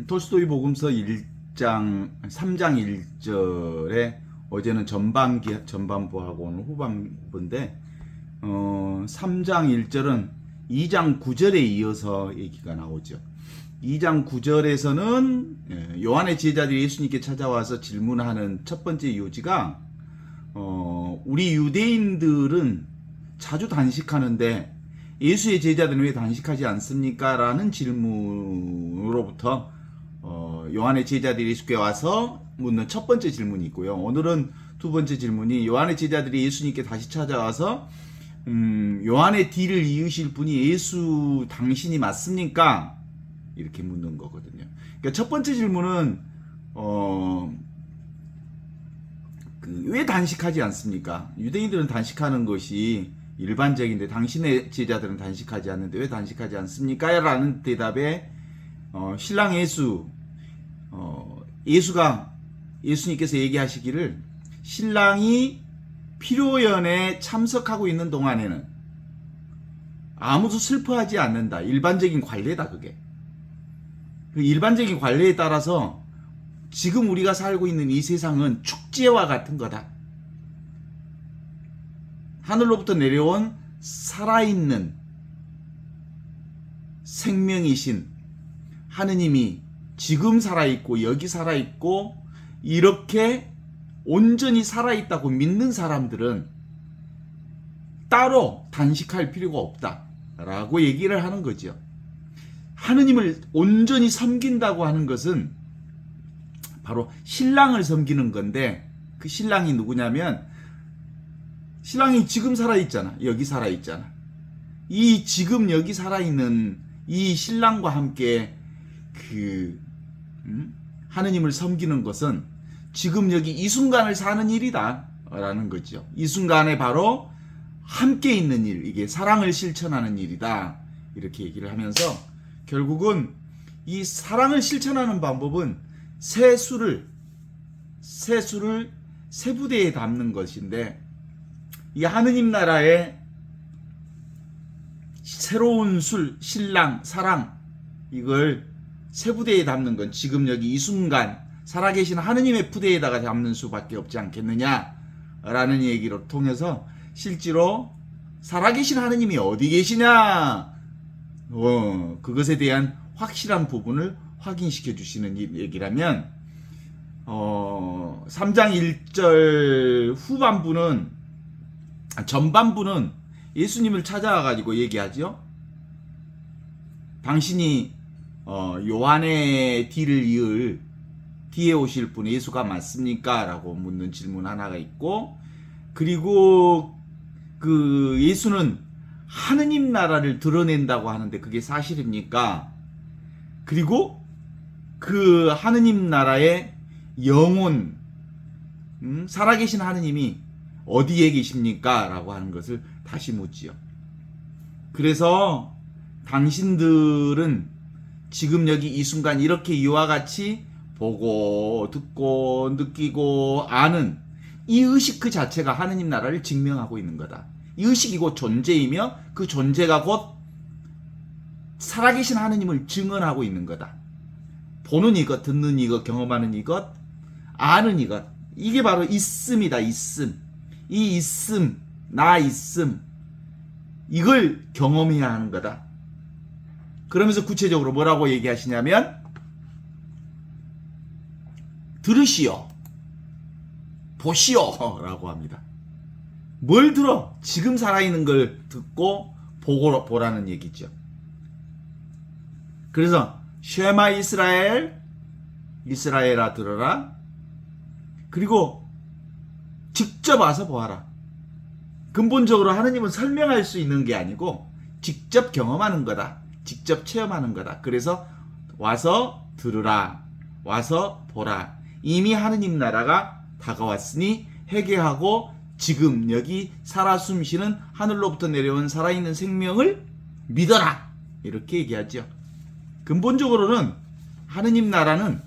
톨스토이 복음서 3장 1절에 어제는 전반부하고 오늘 후반부인데 3장 1절은 2장 9절에 이어서 얘기가 나오죠. 2장 9절에서는 요한의 제자들이 예수님께 찾아와서 질문하는 첫 번째 요지가 우리 유대인들은 자주 단식하는데 예수의 제자들은 왜 단식하지 않습니까? 라는 질문으로부터 요한의 제자들이 예수께 와서 묻는 첫 번째 질문이 있고요. 오늘은 두 번째 질문이 요한의 제자들이 예수님께 다시 찾아와서 요한의 뒤를 이으실 분이 예수 당신이 맞습니까? 이렇게 묻는 거거든요. 그러니까 첫 번째 질문은 왜 단식하지 않습니까? 유대인들은 단식하는 것이 일반적인데 당신의 제자들은 단식하지 않는데 왜 단식하지 않습니까? 라는 대답에 신랑 예수님께서 얘기하시기를 신랑이 피로연에 참석하고 있는 동안에는 아무도 슬퍼하지 않는다. 일반적인 관례다 그게. 그 일반적인 관례에 따라서 지금 우리가 살고 있는 이 세상은 축제와 같은 거다. 하늘로부터 내려온 살아있는 생명이신 하느님이 지금 살아있고 여기 살아있고 이렇게 온전히 살아있다고 믿는 사람들은 따로 단식할 필요가 없다라고 얘기를 하는 거죠. 하느님을 온전히 섬긴다고 하는 것은 바로 신랑을 섬기는 건데 그 신랑이 누구냐면 신랑이 지금 살아있잖아. 여기 살아있잖아. 이 지금 여기 살아있는 이 신랑과 함께 하느님을 섬기는 것은 지금 여기 이 순간을 사는 일이다 라는 거죠. 이 순간에 바로 함께 있는 일, 이게 사랑을 실천하는 일이다 이렇게 얘기를 하면서 결국은 이 사랑을 실천하는 방법은 새 술을 새 부대에 담는 것인데 이 하느님 나라의 새로운 술, 신랑, 사랑 이걸 새 부대에 담는 건 지금 여기 이 순간 살아계신 하느님의 부대에다가 담는 수밖에 없지 않겠느냐라는 얘기를 통해서 실제로 살아계신 하느님이 어디 계시냐 그것에 대한 확실한 부분을 확인시켜 주시는 얘기라면 3장 1절 전반부는 예수님을 찾아와 가지고 얘기하죠. 당신이 요한의 뒤를 이을 뒤에 오실 분 예수가 맞습니까? 라고 묻는 질문 하나가 있고 그리고 그 예수는 하느님 나라를 드러낸다고 하는데 그게 사실입니까? 그리고 그 하느님 나라의 영혼 살아계신 하느님이 어디에 계십니까? 라고 하는 것을 다시 묻지요. 그래서 당신들은 지금 여기 이 순간 이렇게 이와 같이 보고 듣고 느끼고 아는 이 의식 그 자체가 하느님 나라를 증명하고 있는 거다. 이 의식이 곧 존재이며 그 존재가 곧 살아계신 하느님을 증언하고 있는 거다. 보는 이것, 듣는 이것, 경험하는 이것, 아는 이것. 이게 바로 있음이다. 있음. 이 있음, 나 있음. 이걸 경험해야 하는 거다. 그러면서 구체적으로 뭐라고 얘기하시냐면 들으시오. 보시오. 라고 합니다. 뭘 들어? 지금 살아있는 걸 듣고 보라는 얘기죠. 그래서 쉐마 이스라엘아 들어라. 그리고 직접 와서 보아라. 근본적으로 하느님은 설명할 수 있는 게 아니고 직접 경험하는 거다. 직접 체험하는 거다. 그래서 와서 들으라. 와서 보라. 이미 하느님 나라가 다가왔으니 회개하고 지금 여기 살아 숨쉬는 하늘로부터 내려온 살아있는 생명을 믿어라. 이렇게 얘기하죠. 근본적으로는 하느님 나라는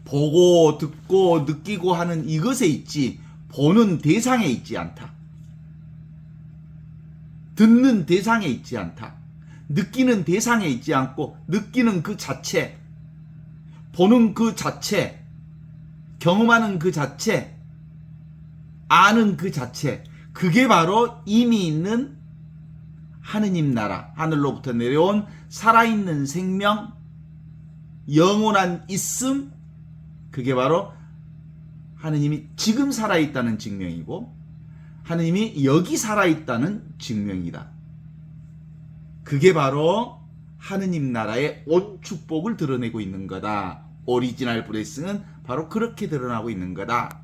보고 듣고 느끼고 하는 이것에 있지 보는 대상에 있지 않다. 듣는 대상에 있지 않다. 느끼는 대상에 있지 않고 느끼는 그 자체 보는 그 자체, 경험하는 그 자체, 아는 그 자체, 그게 바로 이미 있는 하느님 나라, 하늘로부터 내려온 살아있는 생명, 영원한 있음, 그게 바로 하느님이 지금 살아있다는 증명이고 하느님이 여기 살아있다는 증명이다. 그게 바로 하느님 나라의 온 축복을 드러내고 있는 거다. 오리지널 블레싱은 바로 그렇게 드러나고 있는 거다.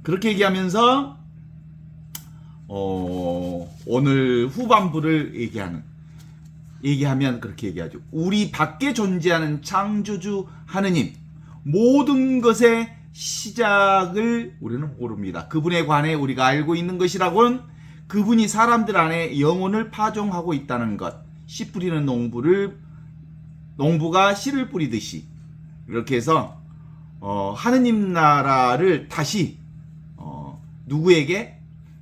그렇게 얘기하면서 오늘 후반부를 얘기하면 그렇게 얘기하죠. 우리 밖에 존재하는 창조주 하느님, 모든 것의 시작을 우리는 모릅니다. 그분에 관해 우리가 알고 있는 것이라곤 그분이 사람들 안에 영혼을 파종하고 있다는 것. 씨 뿌리는 농부가 씨를 뿌리듯이 이렇게 해서 하느님 나라를 다시 누구에게?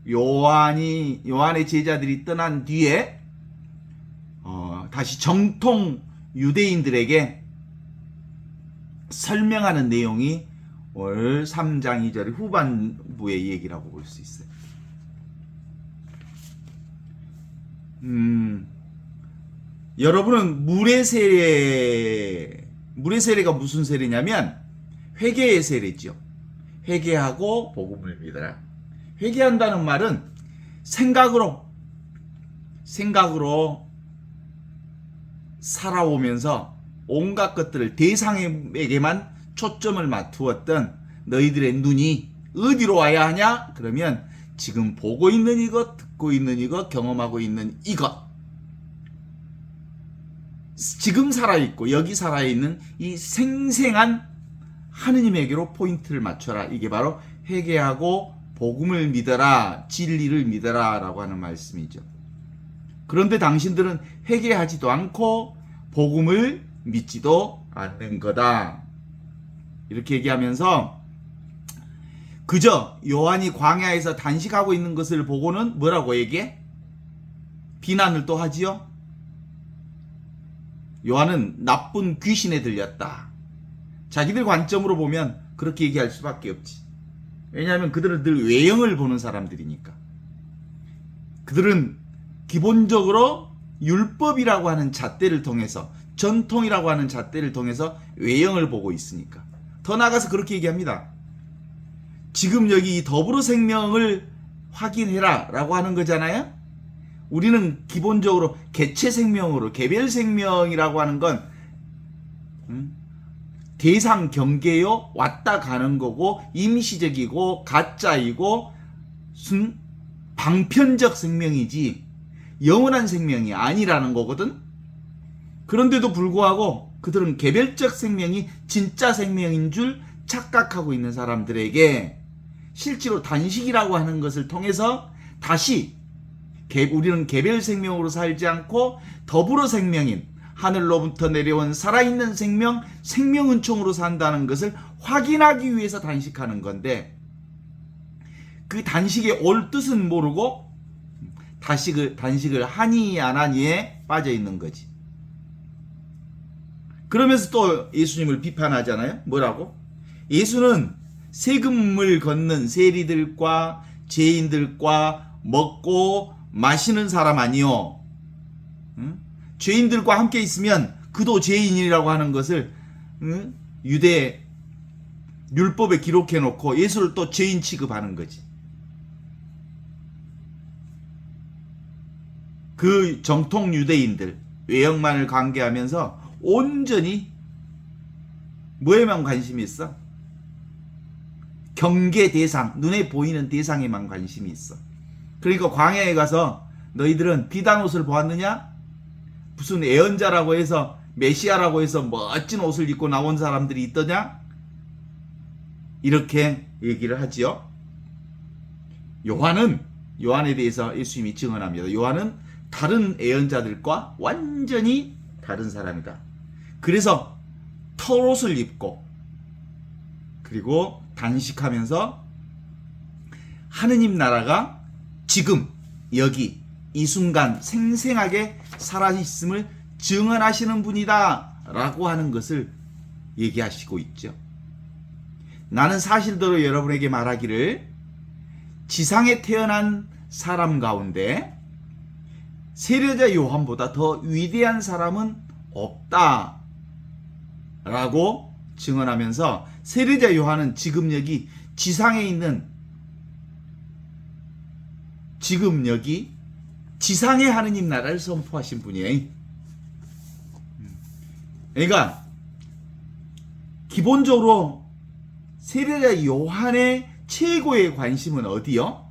요한의 제자들이 떠난 뒤에 다시 정통 유대인들에게 설명하는 내용이 오늘 3장 2절 후반부의 얘기라고 볼 수 있어요. 여러분은 물의 세례가 무슨 세례냐면 회개의 세례죠. 회개하고 복음을 믿어라. 회개한다는 말은 생각으로 살아오면서 온갖 것들을 대상에게만 초점을 맞추었던 너희들의 눈이 어디로 와야 하냐? 그러면 지금 보고 있는 이것, 듣고 있는 이것, 경험하고 있는 이것, 지금 살아있고 여기 살아있는 이 생생한 하느님에게로 포인트를 맞춰라. 이게 바로 회개하고 복음을 믿어라, 진리를 믿어라 라고 하는 말씀이죠. 그런데 당신들은 회개하지도 않고 복음을 믿지도 않는 거다. 이렇게 얘기하면서 그저 요한이 광야에서 단식하고 있는 것을 보고는 뭐라고 얘기해? 비난을 또 하지요. 요한은 나쁜 귀신에 들렸다. 자기들 관점으로 보면 그렇게 얘기할 수밖에 없지. 왜냐하면 그들은 늘 외형을 보는 사람들이니까. 그들은 기본적으로 율법이라고 하는 잣대를 통해서, 전통이라고 하는 잣대를 통해서 외형을 보고 있으니까. 더 나아가서 그렇게 얘기합니다. 지금 여기 이 더불어 생명을 확인해라 라고 하는 거잖아요. 우리는 기본적으로 개체 생명으로, 개별 생명이라고 하는 건 대상 경계요, 왔다 가는 거고, 임시적이고, 가짜이고, 방편적 생명이지 영원한 생명이 아니라는 거거든. 그런데도 불구하고 그들은 개별적 생명이 진짜 생명인 줄 착각하고 있는 사람들에게 실제로 단식이라고 하는 것을 통해서 다시 우리는 개별 생명으로 살지 않고 더불어 생명인 하늘로부터 내려온 살아있는 생명, 생명은총으로 산다는 것을 확인하기 위해서 단식하는 건데, 그 단식의 올 뜻은 모르고 단식을 하니 안 하니에 빠져 있는 거지. 그러면서 또 예수님을 비판하잖아요. 뭐라고? 예수는 세금을 걷는 세리들과 죄인들과 먹고 마시는 사람 아니요. 죄인들과 함께 있으면 그도 죄인이라고 하는 것을 유대 율법에 기록해 놓고 예수를 또 죄인 취급하는 거지. 그 정통 유대인들 외형만을 관계하면서 온전히 뭐에만 관심이 있어? 경계 대상, 눈에 보이는 대상에만 관심이 있어. 그러니까 광야에 가서 너희들은 비단 옷을 보았느냐? 무슨 애언자라고 해서 메시아라고 해서 멋진 옷을 입고 나온 사람들이 있더냐? 이렇게 얘기를 하지요. 요한에 대해서 예수님이 증언합니다. 요한은 다른 애언자들과 완전히 다른 사람이다. 그래서 털옷을 입고 그리고 단식하면서 하느님 나라가 지금 여기 이 순간 생생하게 살아있음을 증언하시는 분이다 라고 하는 것을 얘기하시고 있죠. 나는 사실대로 여러분에게 말하기를 지상에 태어난 사람 가운데 세례자 요한보다 더 위대한 사람은 없다 라고 증언하면서 세례자 요한은 지금 여기 지상에 있는 지금 여기 지상의 하느님 나라를 선포하신 분이에요. 그러니까 기본적으로 세례자 요한의 최고의 관심은 어디요?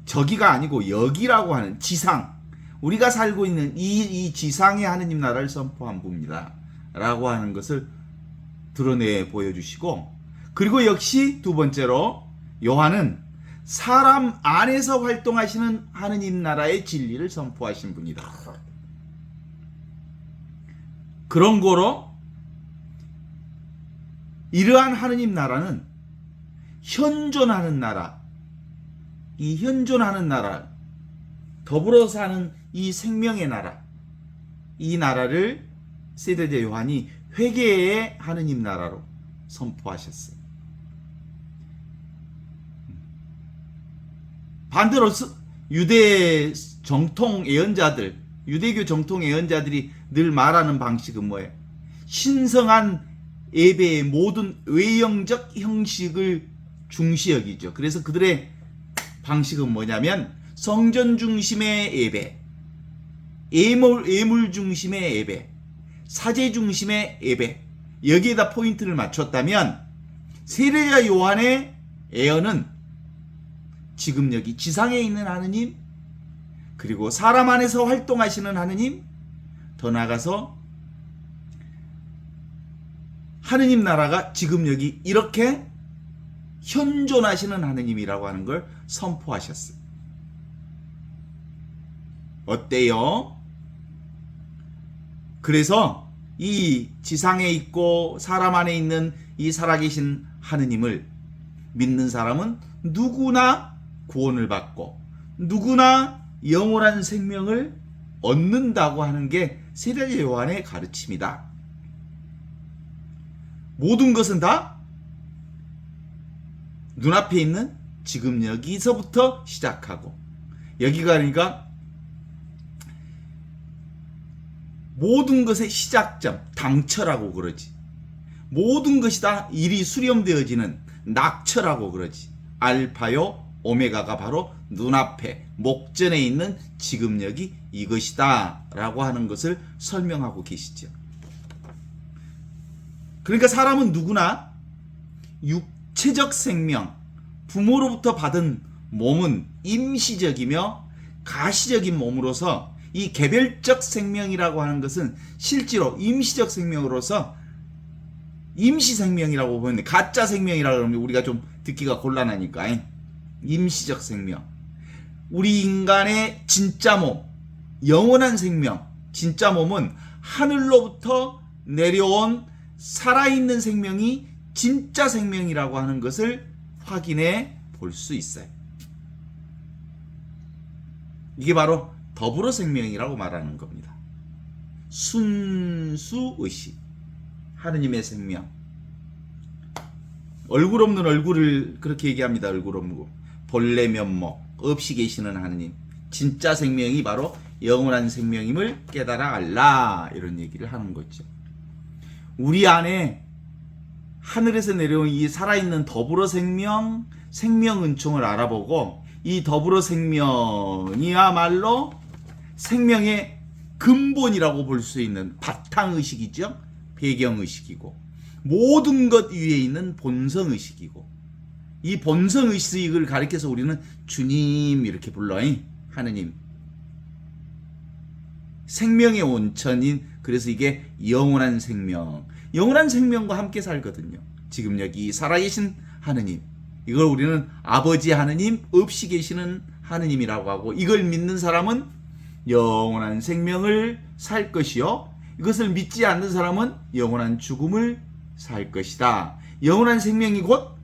저기가 아니고 여기라고 하는 지상, 우리가 살고 있는 이 지상의 하느님 나라를 선포한 분입니다 라고 하는 것을 드러내 보여주시고, 그리고 역시 두 번째로 요한은 사람 안에서 활동하시는 하느님 나라의 진리를 선포하신 분이다. 그런 거로 이러한 하느님 나라는 현존하는 나라, 이 현존하는 나라, 더불어 사는 이 생명의 나라, 이 나라를 세례자 요한이 회개의 하느님 나라로 선포하셨어요. 반대로 유대 정통 예언자들, 유대교 정통 예언자들이 늘 말하는 방식은 뭐예요? 신성한 예배의 모든 외형적 형식을 중시 여기죠. 그래서 그들의 방식은 뭐냐면 성전 중심의 예배, 예물 중심의 예배, 사제 중심의 예배, 여기에다 포인트를 맞췄다면 세례자 요한의 예언은 지금 여기 지상에 있는 하느님, 그리고 사람 안에서 활동하시는 하느님, 더 나아가서 하느님 나라가 지금 여기 이렇게 현존하시는 하느님이라고 하는 걸 선포하셨어요. 어때요? 그래서 이 지상에 있고 사람 안에 있는 이 살아계신 하느님을 믿는 사람은 누구나 구원을 받고 누구나 영원한 생명을 얻는다고 하는 게 세례자 요한의 가르침이다. 모든 것은 다 눈앞에 있는 지금 여기서부터 시작하고, 여기가 그러니까 모든 것의 시작점, 당처라고 그러지. 모든 것이 다 일이 수렴되어지는 낙처라고 그러지. 알파요 오메가가 바로 눈앞에 목전에 있는 지금 여기 이것이다 라고 하는 것을 설명하고 계시죠. 그러니까 사람은 누구나 육체적 생명, 부모로부터 받은 몸은 임시적이며 가시적인 몸으로서 이 개별적 생명이라고 하는 것은 실제로 임시적 생명으로서 임시 생명이라고 보는데, 가짜 생명이라고 하면 우리가 좀 듣기가 곤란하니까 임시적 생명, 우리 인간의 진짜 몸, 영원한 생명, 진짜 몸은 하늘로부터 내려온 살아있는 생명이 진짜 생명이라고 하는 것을 확인해 볼 수 있어요. 이게 바로 더불어 생명이라고 말하는 겁니다. 순수의식, 하느님의 생명. 얼굴 없는 얼굴을 그렇게 얘기합니다. 얼굴 없는 본래 면목, 없이 계시는 하느님, 진짜 생명이 바로 영원한 생명임을 깨달아 알라, 이런 얘기를 하는 거죠. 우리 안에 하늘에서 내려온 이 살아있는 더불어 생명, 생명 은총을 알아보고, 이 더불어 생명이야말로 생명의 근본이라고 볼 수 있는 바탕의식이죠. 배경의식이고, 모든 것 위에 있는 본성의식이고, 이 본성의식을 가리켜서 우리는 주님 이렇게 불러요. 하느님, 생명의 온천인, 그래서 이게 영원한 생명, 영원한 생명과 함께 살거든요. 지금 여기 살아계신 하느님, 이걸 우리는 아버지 하느님, 없이 계시는 하느님이라고 하고, 이걸 믿는 사람은 영원한 생명을 살 것이요, 이것을 믿지 않는 사람은 영원한 죽음을 살 것이다. 영원한 생명이 곧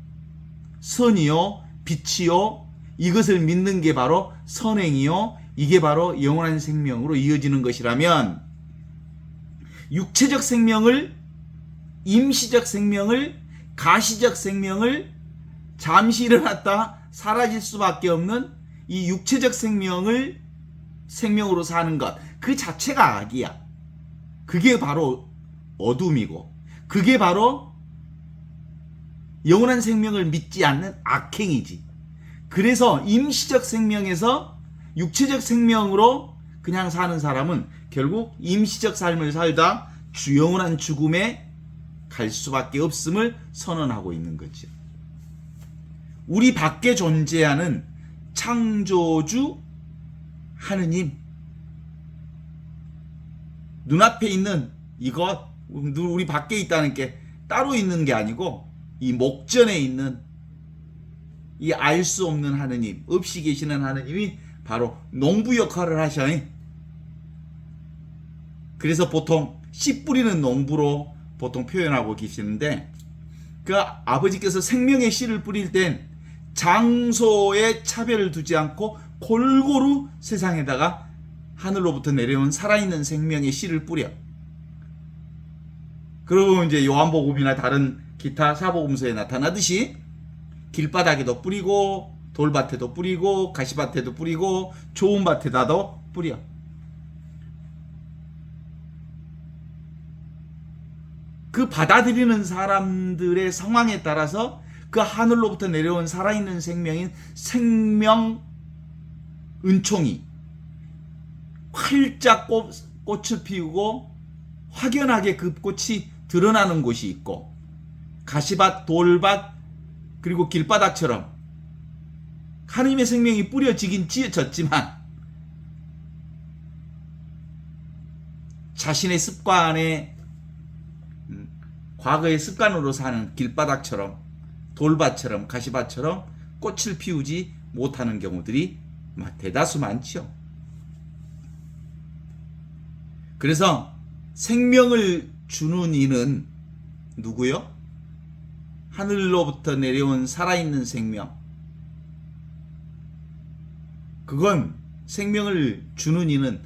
선이요, 빛이요, 이것을 믿는 게 바로 선행이요, 이게 바로 영원한 생명으로 이어지는 것이라면, 육체적 생명을, 임시적 생명을, 가시적 생명을 잠시 일어났다 사라질 수밖에 없는 이 육체적 생명을 생명으로 사는 것, 그 자체가 악이야. 그게 바로 어둠이고, 그게 바로 영원한 생명을 믿지 않는 악행이지. 그래서 임시적 생명에서 육체적 생명으로 그냥 사는 사람은 결국 임시적 삶을 살다 영원한 죽음에 갈 수밖에 없음을 선언하고 있는 거죠. 우리 밖에 존재하는 창조주 하느님, 눈앞에 있는 이것, 우리 밖에 있다는 게 따로 있는 게 아니고 이 목전에 있는 이 알 수 없는 하느님, 없이 계시는 하느님이 바로 농부 역할을 하셔. 그래서 보통 씨 뿌리는 농부로 보통 표현하고 계시는데, 그 아버지께서 생명의 씨를 뿌릴 땐 장소에 차별을 두지 않고 골고루 세상에다가 하늘로부터 내려온 살아있는 생명의 씨를 뿌려. 그리고 이제 요한복음이나 다른 기타 사복음서에 나타나듯이 길바닥에도 뿌리고 돌밭에도 뿌리고 가시밭에도 뿌리고 좋은 밭에다도 뿌려. 그 받아들이는 사람들의 상황에 따라서 그 하늘로부터 내려온 살아있는 생명인 생명 은총이 활짝 꽃을 피우고 확연하게 그 꽃이 드러나는 곳이 있고, 가시밭, 돌밭, 그리고 길바닥처럼 하나님의 생명이 뿌려지긴 지어졌지만 자신의 습관에, 과거의 습관으로 사는 길바닥처럼 돌밭처럼 가시밭처럼 꽃을 피우지 못하는 경우들이 대다수 많죠. 그래서 생명을 주는 이는 누구요? 하늘로부터 내려온 살아있는 생명. 그건 생명을 주는 이는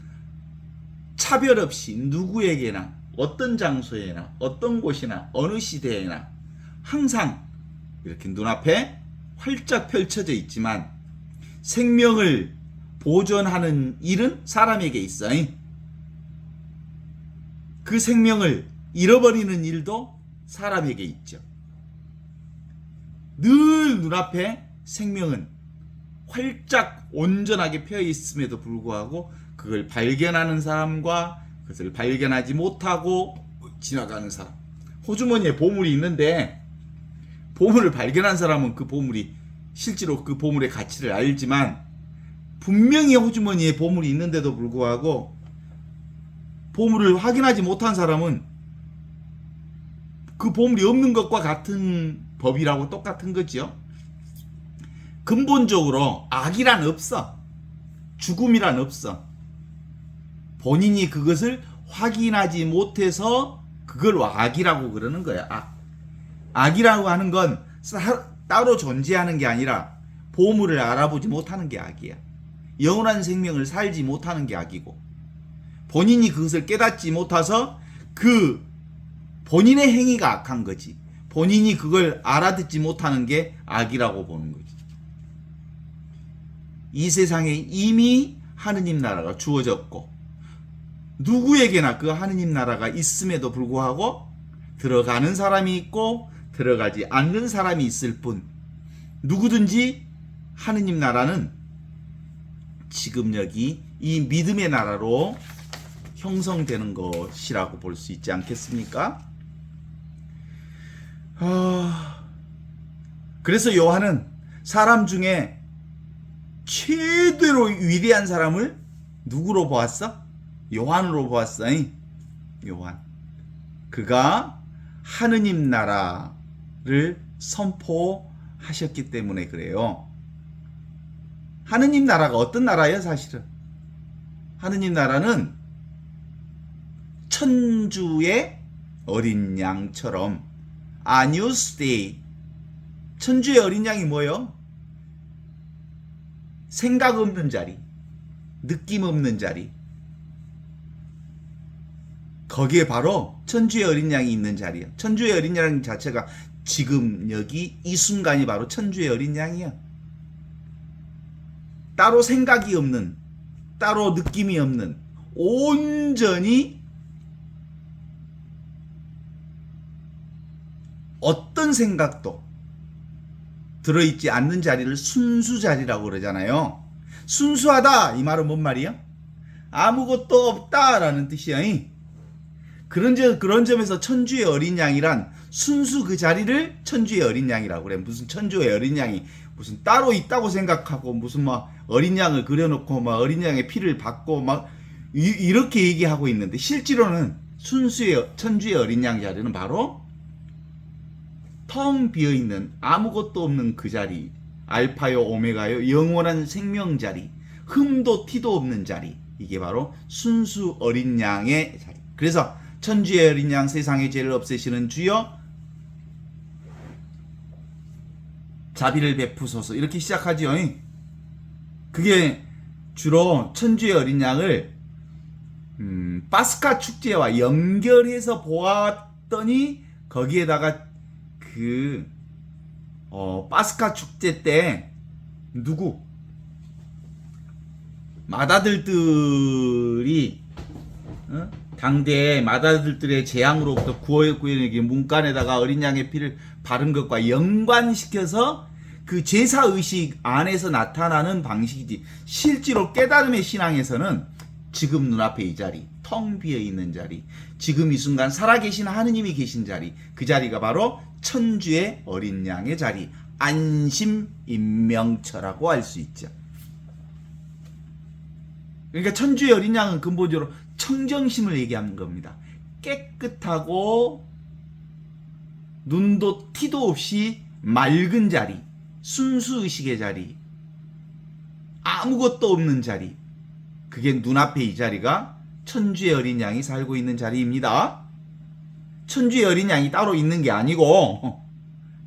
차별 없이 누구에게나 어떤 장소에나 어떤 곳이나 어느 시대에나 항상 이렇게 눈앞에 활짝 펼쳐져 있지만 생명을 보존하는 일은 사람에게 있어. 그 생명을 잃어버리는 일도 사람에게 있죠. 늘 눈앞에 생명은 활짝 온전하게 펴 있음에도 불구하고 그걸 발견하는 사람과 그것을 발견하지 못하고 지나가는 사람. 호주머니에 보물이 있는데 보물을 발견한 사람은 그 보물이 실제로 그 보물의 가치를 알지만, 분명히 호주머니에 보물이 있는데도 불구하고 보물을 확인하지 못한 사람은 그 보물이 없는 것과 같은 법이라고 똑같은 거죠. 근본적으로 악이란 없어. 죽음이란 없어. 본인이 그것을 확인하지 못해서 그걸 악이라고 그러는 거야. 악이라고 하는 건 따로 존재하는 게 아니라 보물을 알아보지 못하는 게 악이야. 영원한 생명을 살지 못하는 게 악이고, 본인이 그것을 깨닫지 못해서 그 본인의 행위가 악한 거지, 본인이 그걸 알아듣지 못하는 게 악이라고 보는 거지. 이 세상에 이미 하느님 나라가 주어졌고 누구에게나 그 하느님 나라가 있음에도 불구하고 들어가는 사람이 있고 들어가지 않는 사람이 있을 뿐, 누구든지 하느님 나라는 지금 여기 이 믿음의 나라로 형성되는 것이라고 볼 수 있지 않겠습니까? 그래서 요한은 사람 중에 최대로 위대한 사람을 누구로 보았어? 요한으로 보았어. 요한. 그가 하느님 나라를 선포하셨기 때문에 그래요. 하느님 나라가 어떤 나라예요, 사실은? 하느님 나라는 천주의 어린 양처럼, 아니우스 데이, 천주의 어린 양이 뭐예요? 생각 없는 자리, 느낌 없는 자리, 거기에 바로 천주의 어린 양이 있는 자리야. 천주의 어린 양 자체가 지금 여기 이 순간이 바로 천주의 어린 양이야. 따로 생각이 없는, 따로 느낌이 없는, 온전히 어떤 생각도 들어있지 않는 자리를 순수 자리라고 그러잖아요. 순수하다 이 말은 뭔 말이야? 아무것도 없다라는 뜻이야. 그런 점에서 천주의 어린 양이란 순수 그 자리를 천주의 어린 양이라고 그래. 무슨 천주의 어린 양이 무슨 따로 있다고 생각하고 무슨 막 어린 양을 그려놓고 막 어린 양의 피를 받고 막 이렇게 얘기하고 있는데, 실제로는 순수의 천주의 어린 양 자리는 바로 텅 비어있는 아무것도 없는 그 자리, 알파요 오메가요 영원한 생명 자리, 흠도 티도 없는 자리, 이게 바로 순수 어린 양의 자리. 그래서 천주의 어린 양 세상의 죄를 없애시는 주여 자비를 베푸소서 이렇게 시작하죠. 그게 주로 천주의 어린 양을 파스카 축제와 연결해서 보았더니 거기에다가 파스카 축제 때 마다들들이 당대 마다들들의 재앙으로부터 구원의 문간에다가 어린 양의 피를 바른 것과 연관시켜서 그 제사의식 안에서 나타나는 방식이지, 실제로 깨달음의 신앙에서는 지금 눈앞에 이 자리, 텅 비어있는 자리, 지금 이 순간 살아계신 하느님이 계신 자리, 그 자리가 바로 천주의 어린 양의 자리, 안심인명처라고 할 수 있죠. 그러니까 천주의 어린 양은 근본적으로 청정심을 얘기하는 겁니다. 깨끗하고 눈도 티도 없이 맑은 자리, 순수의식의 자리, 아무것도 없는 자리, 그게 눈앞에 이 자리가 천주의 어린 양이 살고 있는 자리입니다. 천주의 어린 양이 따로 있는 게 아니고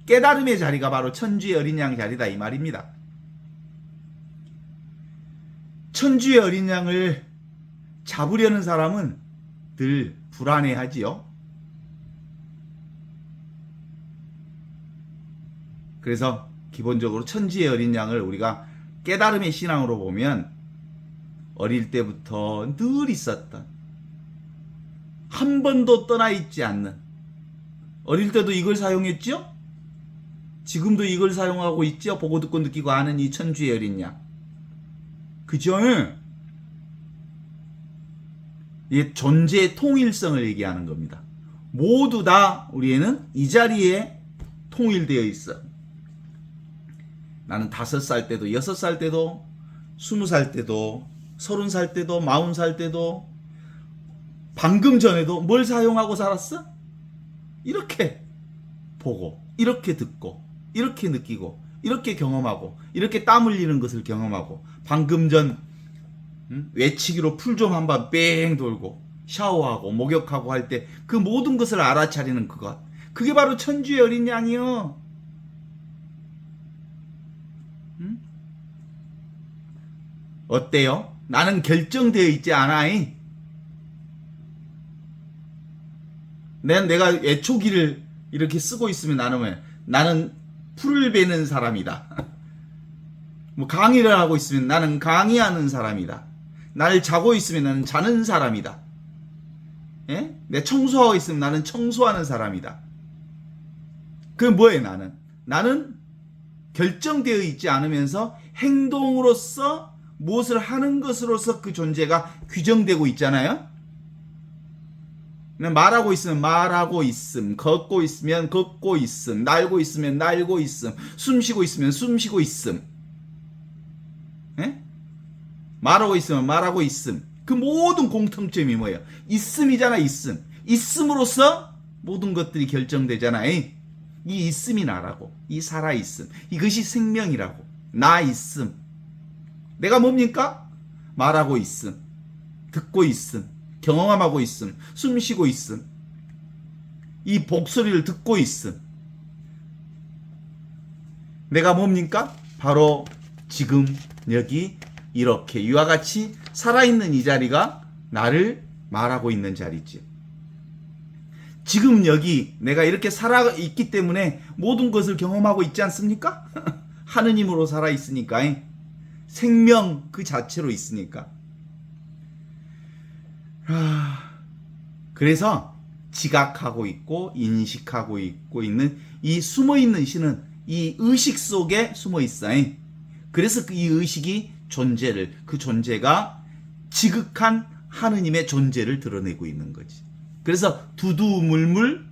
깨달음의 자리가 바로 천주의 어린 양 자리다 이 말입니다. 천주의 어린 양을 잡으려는 사람은 늘 불안해하지요. 그래서 기본적으로 천주의 어린 양을 우리가 깨달음의 신앙으로 보면 어릴 때부터 늘 있었던, 한 번도 떠나 있지 않는, 어릴 때도 이걸 사용했죠? 지금도 이걸 사용하고 있죠? 보고 듣고 느끼고 아는 이 천주의 어린 양. 그죠? 이 존재의 통일성을 얘기하는 겁니다. 모두 다 우리에는 이 자리에 통일되어 있어. 나는 5살 때도, 6살 때도, 20살 때도, 30살 때도, 40살 때도, 방금 전에도 뭘 사용하고 살았어? 이렇게 보고, 이렇게 듣고, 이렇게 느끼고, 이렇게 경험하고, 이렇게 땀 흘리는 것을 경험하고, 방금 전 외치기로 풀 좀 한번 뺑 돌고, 샤워하고, 목욕하고 할 때 그 모든 것을 알아차리는 그것, 그게 바로 천주의 어린 양이요. 어때요? 나는 결정되어 있지 않아이? 내가 애초기를 이렇게 쓰고 있으면 나는 풀을 베는 사람이다. 뭐 강의를 하고 있으면 나는 강의하는 사람이다. 나를 자고 있으면 나는 자는 사람이다. 예? 내 청소하고 있으면 나는 청소하는 사람이다. 그게 뭐예요? 나는 결정되어 있지 않으면서 행동으로서 무엇을 하는 것으로서 그 존재가 규정되고 있잖아요. 말하고 있으면 말하고 있음, 걷고 있으면 걷고 있음, 날고 있으면 날고 있음, 숨쉬고 있으면 숨쉬고 있음. 예? 말하고 있으면 말하고 있음. 그 모든 공통점이 뭐예요? 있음이잖아, 있음. 있음으로써 모든 것들이 결정되잖아. 이 있음이 나라고, 이 살아있음, 이것이 생명이라고. 나 있음. 내가 뭡니까? 말하고 있음, 듣고 있음, 경험하고 있음, 숨쉬고 있음, 이 목소리를 듣고 있음. 내가 뭡니까? 바로 지금 여기 이렇게 이와 같이 살아있는 이 자리가 나를 말하고 있는 자리지. 지금 여기 내가 이렇게 살아 있기 때문에 모든 것을 경험하고 있지 않습니까? 하느님으로 살아 있으니까. 생명 그 자체로 있으니까. 그래서 지각하고 있고 인식하고 있고 있는 이 숨어있는 신은 이 의식 속에 숨어 있어요. 그래서 이 의식이 존재를, 그 존재가 지극한 하느님의 존재를 드러내고 있는 거지. 그래서 두두물물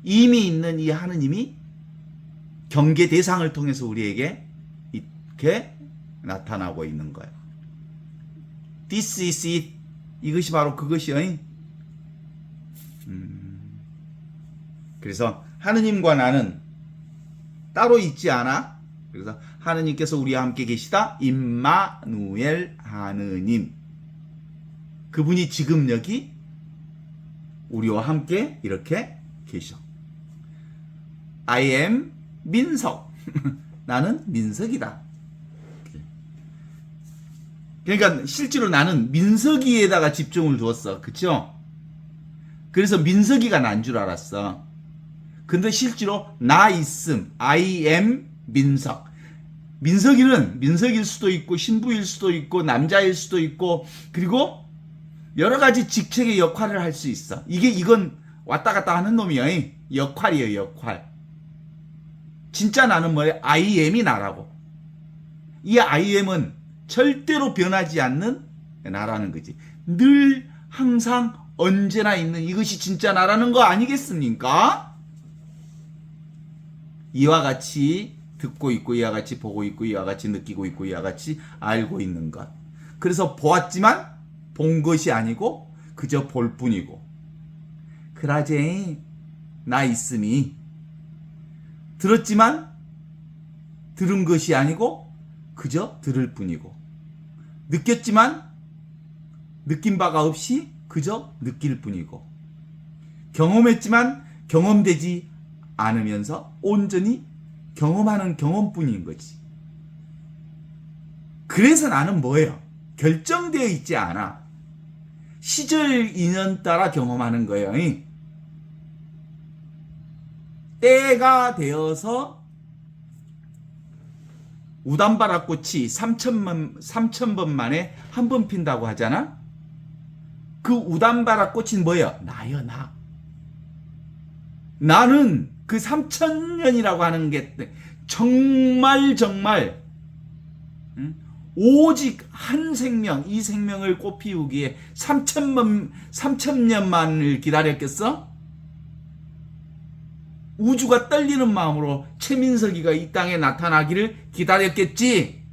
이미 있는 이 하느님이 경계 대상을 통해서 우리에게 이렇게 나타나고 있는 거예요. This is it. 이것이 바로 그것이요. 그래서 하느님과 나는 따로 있지 않아. 그래서 하느님께서 우리와 함께 계시다. 임마누엘 하느님. 그분이 지금 여기 우리와 함께 이렇게 계셔. I am 민석. 나는 민석이다. 그러니까 실제로 나는 민석이에다가 집중을 두었어. 그쵸? 그래서 민석이가 난 줄 알았어. 근데 실제로 나 있음. I am 민석. 민석이는 민석일 수도 있고 신부일 수도 있고 남자일 수도 있고 그리고 여러 가지 직책의 역할을 할 수 있어. 이건 왔다 갔다 하는 놈이야. 역할이에요, 역할. 진짜 나는 뭐야? I am이 나라고. 이 I am은 절대로 변하지 않는 나라는 거지. 늘 항상 언제나 있는 이것이 진짜 나라는 거 아니겠습니까? 이와 같이 듣고 있고 이와 같이 보고 있고 이와 같이 느끼고 있고 이와 같이 알고 있는 것. 그래서 보았지만 본 것이 아니고 그저 볼 뿐이고. 그라제 나 있음이 들었지만 들은 것이 아니고 그저 들을 뿐이고. 느꼈지만 느낀 바가 없이 그저 느낄 뿐이고. 경험했지만 경험되지 않으면서 온전히 경험하는 경험뿐인 거지. 그래서 나는 뭐예요? 결정되어 있지 않아. 시절 인연 따라 경험하는 거예요. 때가 되어서 우담바라꽃이 3,000번 만에 한 번 핀다고 하잖아? 그 우담바라꽃이 뭐예요? 나요, 나. 나는 그 3,000년이라고 하는 게 정말 오직 한 생명, 이 생명을 꽃피우기에 3,000년만을 기다렸겠어? 우주가 떨리는 마음으로 최민석이가 이 땅에 나타나기를 기다렸겠지?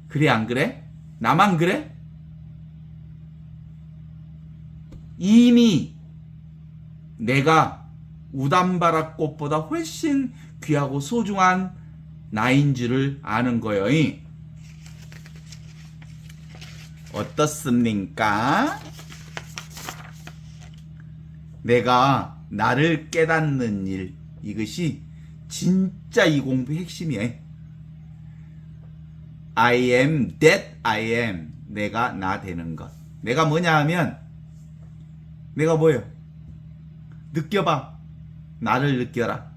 그래, 안 그래? 나만 그래? 이미 내가 우담바라 꽃보다 훨씬 귀하고 소중한 나인 줄을 아는 거예요. 어떻습니까? 내가 나를 깨닫는 일, 이것이 진짜 이 공부의 핵심이에요. I am that I am. 내가 나 되는 것. 내가 뭐냐 하면 내가 뭐예요? 느껴봐. 나를 느껴라.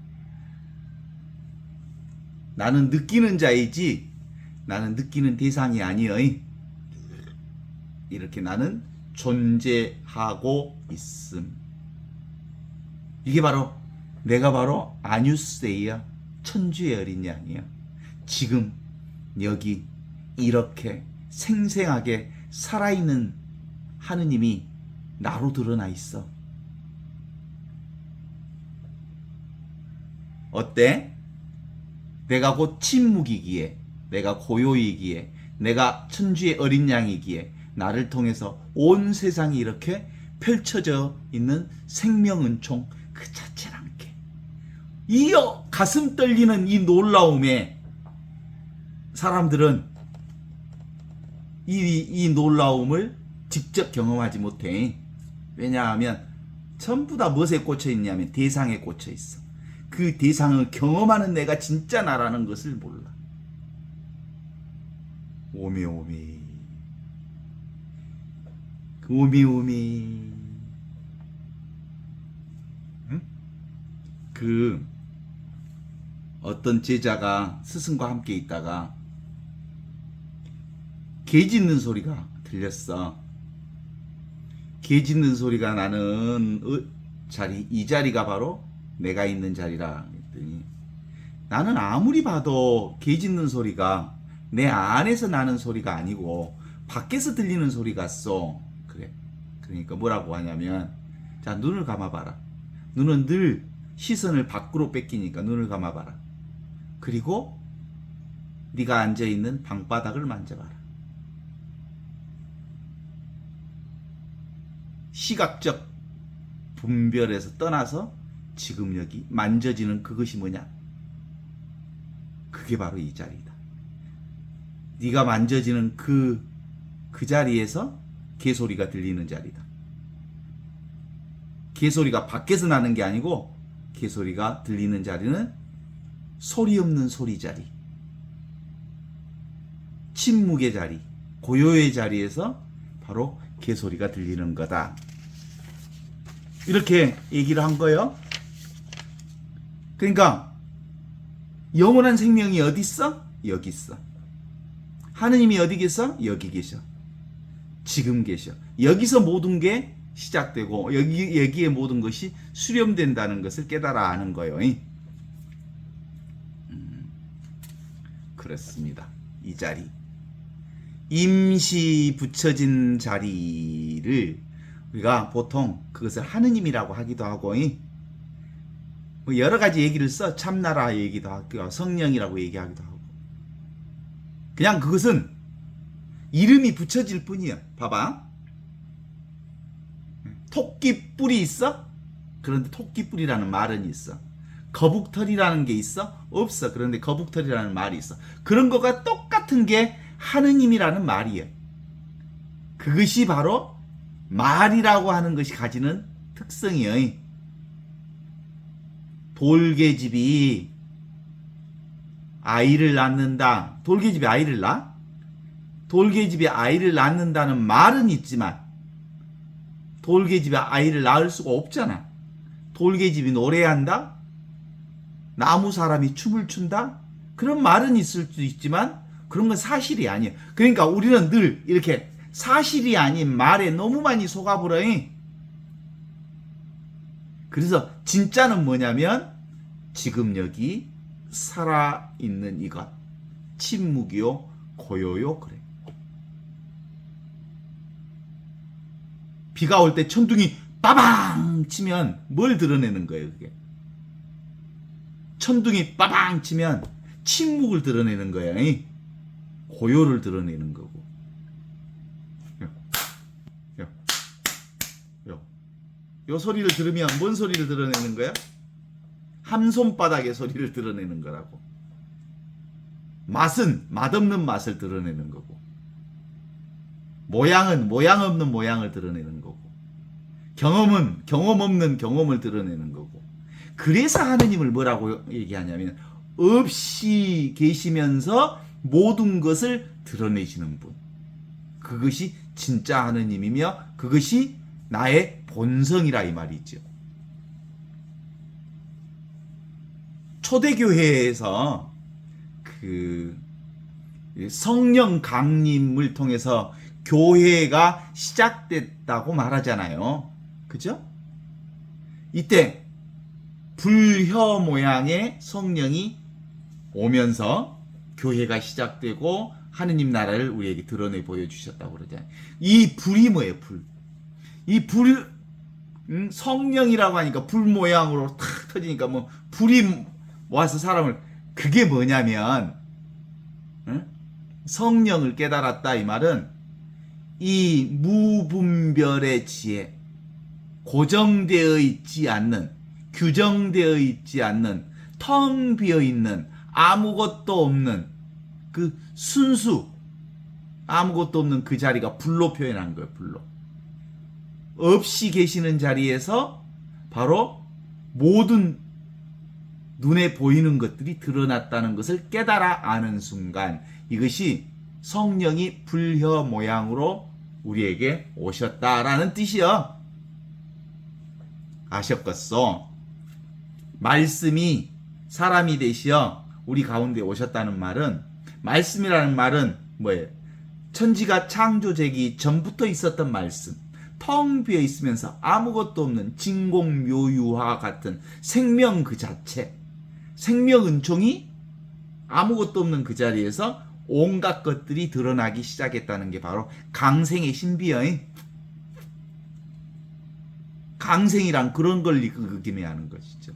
나는 느끼는 자이지 나는 느끼는 대상이 아니여. 이렇게 나는 존재하고 있음. 이게 바로 내가 바로 아뉴스데이야. 천주의 어린 양이야. 지금 여기 이렇게 생생하게 살아있는 하느님이 나로 드러나 있어. 어때? 내가 곧 침묵이기에, 내가 고요이기에, 내가 천주의 어린 양이기에 나를 통해서 온 세상이 이렇게 펼쳐져 있는 생명은총 그 자체란 게. 이 가슴 떨리는 이 놀라움에 사람들은 이 놀라움을 직접 경험하지 못해. 왜냐하면 전부 다 무엇에 꽂혀 있냐면 대상에 꽂혀 있어. 그 대상을 경험하는 내가 진짜 나라는 것을 몰라. 오미오미 오미오미 그 어떤 제자가 스승과 함께 있다가 개 짖는 소리가 들렸어. 개 짖는 소리가 나는 자리, 이 자리가 바로 내가 있는 자리라 했더니, 나는 아무리 봐도 개 짖는 소리가 내 안에서 나는 소리가 아니고 밖에서 들리는 소리 같소. 그래. 그러니까 뭐라고 하냐면, 자, 눈을 감아봐라. 눈은 늘 시선을 밖으로 뺏기니까 눈을 감아봐라. 그리고 네가 앉아있는 방바닥을 만져봐라. 시각적 분별에서 떠나서 지금 여기 만져지는 그것이 뭐냐? 그게 바로 이 자리다. 네가 만져지는 그 자리에서 개소리가 들리는 자리다. 개소리가 밖에서 나는 게 아니고 개소리가 들리는 자리는 소리 없는 소리 자리, 침묵의 자리, 고요의 자리에서 바로 개소리가 들리는 거다. 이렇게 얘기를 한 거예요. 그러니까 영원한 생명이 어디 있어? 여기 있어. 하느님이 어디 계셔? 여기 계셔. 지금 계셔. 여기서 모든 게 시작되고 여기에 모든 것이 수렴된다는 것을 깨달아 아는 거예요. 그렇습니다. 이 자리, 임시 붙여진 자리를 우리가 보통 그것을 하느님이라고 하기도 하고, 뭐 여러 가지 얘기를 써. 참나라 얘기도 하고 성령이라고 얘기하기도 하고. 그냥 그것은 이름이 붙여질 뿐이야. 봐봐. 토끼뿔이 있어? 그런데 토끼뿔이라는 말은 있어. 거북털이라는 게 있어? 없어. 그런데 거북털이라는 말이 있어. 그런 거가 똑같은 게 하느님이라는 말이에요. 그것이 바로 말이라고 하는 것이 가지는 특성이에요. 돌개집이 아이를 낳는다. 돌개집이 아이를 낳아? 돌개집이 아이를 낳는다는 말은 있지만 돌개집이 아이를 낳을 수가 없잖아. 돌개집이 노래한다? 나무 사람이 춤을 춘다? 그런 말은 있을 수 있지만 그런 건 사실이 아니에요. 그러니까 우리는 늘 이렇게 사실이 아닌 말에 너무 많이 속아버려요. 그래서 진짜는 뭐냐면 지금 여기 살아있는 이것, 침묵이요 고요요. 그래. 비가 올 때 천둥이 빠방 치면 뭘 드러내는 거예요? 그게 천둥이 빠방 치면 침묵을 드러내는 거예요. 고요를 드러내는 거고. 요 소리를 들으면 뭔 소리를 드러내는 거야? 한 손바닥의 소리를 드러내는 거라고. 맛은 맛없는 맛을 드러내는 거고, 모양은 모양 없는 모양을 드러내는 거고, 경험은 경험 없는 경험을 드러내는 거고. 그래서 하느님을 뭐라고 얘기하냐면 없이 계시면서 모든 것을 드러내시는 분. 그것이 진짜 하느님이며 그것이 나의 본성이라 이 말이죠. 초대교회에서 그 성령 강림을 통해서 교회가 시작됐다고 말하잖아요. 그죠? 이때 불혀 모양의 성령이 오면서 교회가 시작되고 하느님 나라를 우리에게 드러내 보여주셨다고 그러잖아요. 이 불이 뭐예요? 불. 이 불, 성령이라고 하니까 불 모양으로 탁 터지니까 뭐 불이 모아서 사람을, 그게 뭐냐면 성령을 깨달았다 이 말은 이 무분별의 지혜, 고정되어 있지 않는, 규정되어 있지 않는, 텅 비어 있는, 아무것도 없는 그 순수, 아무것도 없는 그 자리가 불로 표현한 거예요. 불로. 없이 계시는 자리에서 바로 모든 눈에 보이는 것들이 드러났다는 것을 깨달아 아는 순간, 이것이 성령이 불혀 모양으로 우리에게 오셨다라는 뜻이요. 아셨겠소? 말씀이 사람이 되시어 우리 가운데 오셨다는 말은, 말씀이라는 말은 뭐예요? 천지가 창조되기 전부터 있었던 말씀, 텅 비어 있으면서 아무것도 없는 진공묘유화 같은 생명 그 자체, 생명 은총이 아무것도 없는 그 자리에서 온갖 것들이 드러나기 시작했다는 게 바로 강생의 신비여인, 강생이란 그런 걸 의미하는 것이죠.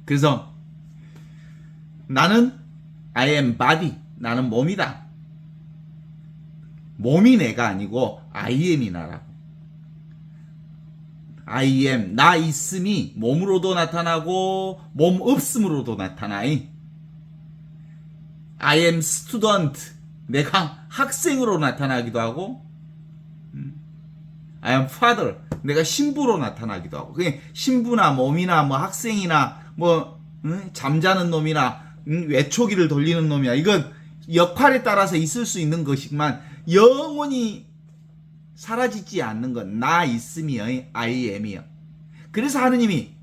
그래서 나는 I am body, 나는 몸이다. 몸이 내가 아니고 I am이 나라고. I am, 나 있음이 몸으로도 나타나고 몸 없음으로도 나타나이. I am student, 내가 학생으로 나타나기도 하고, I am father, 내가 신부로 나타나기도 하고. 그게 신부나 몸이나 뭐 학생이나 뭐 잠자는 놈이나 외초기를 돌리는 놈이야, 이건 역할에 따라서 있을 수 있는 것이지만 영원히 사라지지 않는 건 나 있음이여, I am이여. 그래서 하느님이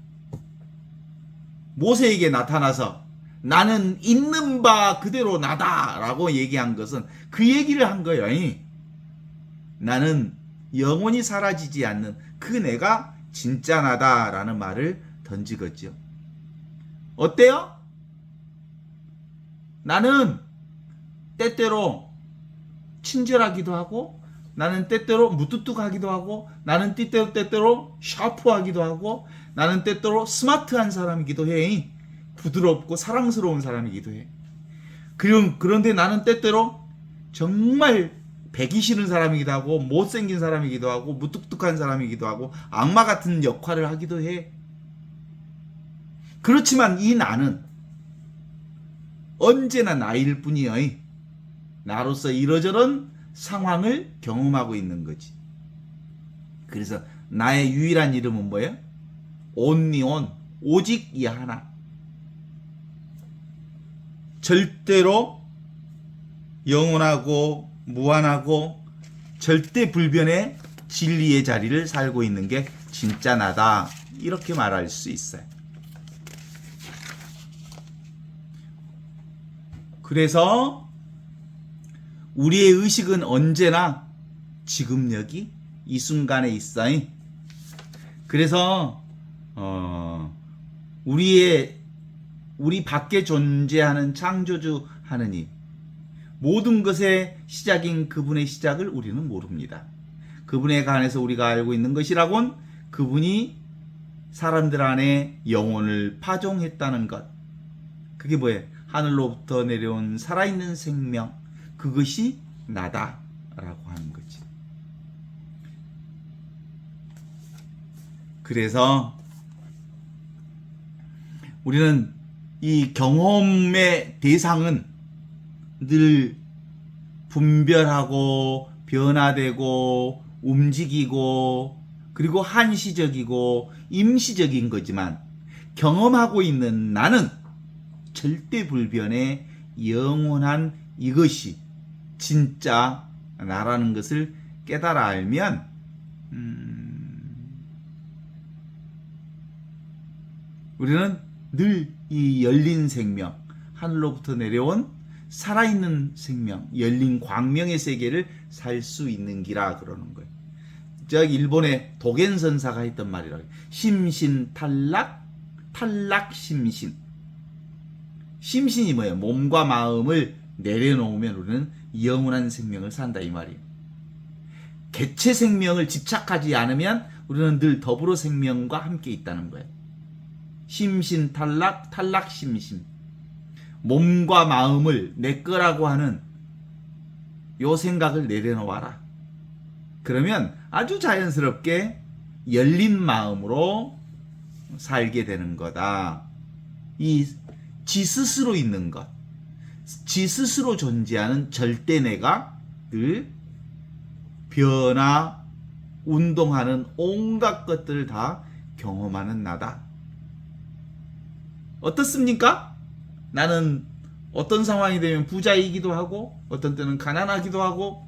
모세에게 나타나서 나는 있는 바 그대로 나다 라고 얘기한 것은 그 얘기를 한 거예요. 나는 영원히 사라지지 않는 그 내가 진짜 나다 라는 말을 던지겠죠. 어때요? 나는 때때로 친절하기도 하고, 나는 때때로 무뚝뚝하기도 하고, 나는 때때로 샤프하기도 하고, 나는 때때로 스마트한 사람이기도 해. 부드럽고 사랑스러운 사람이기도 해. 그런데 나는 때때로 정말 배기 싫은 사람이기도 하고, 못생긴 사람이기도 하고, 무뚝뚝한 사람이기도 하고, 악마 같은 역할을 하기도 해. 그렇지만 이 나는 언제나 나일 뿐이여. 나로서 이러저런 상황을 경험하고 있는 거지. 그래서 나의 유일한 이름은 뭐예요? only one, 오직 이 하나. 절대로 영원하고 무한하고 절대 불변의 진리의 자리를 살고 있는 게 진짜 나다, 이렇게 말할 수 있어요. 그래서 우리의 의식은 언제나 지금 여기 이 순간에 있어요. 그래서 우리 밖에 존재하는 창조주 하느님, 모든 것의 시작인 그분의 시작을 우리는 모릅니다. 그분에 관해서 우리가 알고 있는 것이라곤 그분이 사람들 안에 영혼을 파종했다는 것. 그게 뭐예요? 하늘로부터 내려온 살아있는 생명, 그것이 나다라고 하는 거지. 그래서 우리는 이 경험의 대상은 늘 분별하고 변화되고 움직이고 그리고 한시적이고 임시적인 거지만, 경험하고 있는 나는 절대 불변의 영원한 이것이 진짜 나라는 것을 깨달아 알면 우리는 늘 이 열린 생명, 하늘로부터 내려온 살아있는 생명, 열린 광명의 세계를 살 수 있는 기라 그러는 거예요. 저기 일본의 도겐선사가 했던 말이라고. 심신탈락, 탈락심신. 심신이 뭐예요? 몸과 마음을 내려놓으면 우리는 영원한 생명을 산다, 이 말이에요. 개체 생명을 집착하지 않으면 우리는 늘 더불어 생명과 함께 있다는 거예요. 심신탈락, 탈락심신. 몸과 마음을 내 거라고 하는 요 생각을 내려놓아라. 그러면 아주 자연스럽게 열린 마음으로 살게 되는 거다. 이 지 스스로 있는 것, 지 스스로 존재하는 절대 내가 늘 변화, 운동하는 온갖 것들을 다 경험하는 나다. 어떻습니까? 나는 어떤 상황이 되면 부자이기도 하고, 어떤 때는 가난하기도 하고,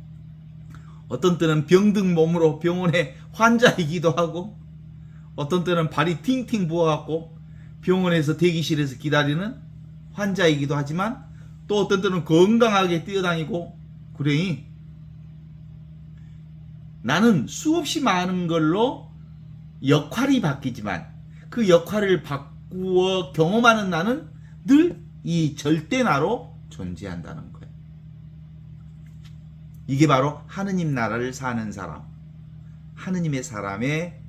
어떤 때는 병든 몸으로 병원의 환자이기도 하고, 어떤 때는 발이 팅팅 부어갖고 병원에서 대기실에서 기다리는 환자이기도 하지만 또 어떤 때는 건강하게 뛰어다니고 그래. 나는 수없이 많은 걸로 역할이 바뀌지만 그 역할을 바꾸어 경험하는 나는 늘 이 절대 나로 존재한다는 거예요. 이게 바로 하느님 나라를 사는 사람, 하느님의 사람의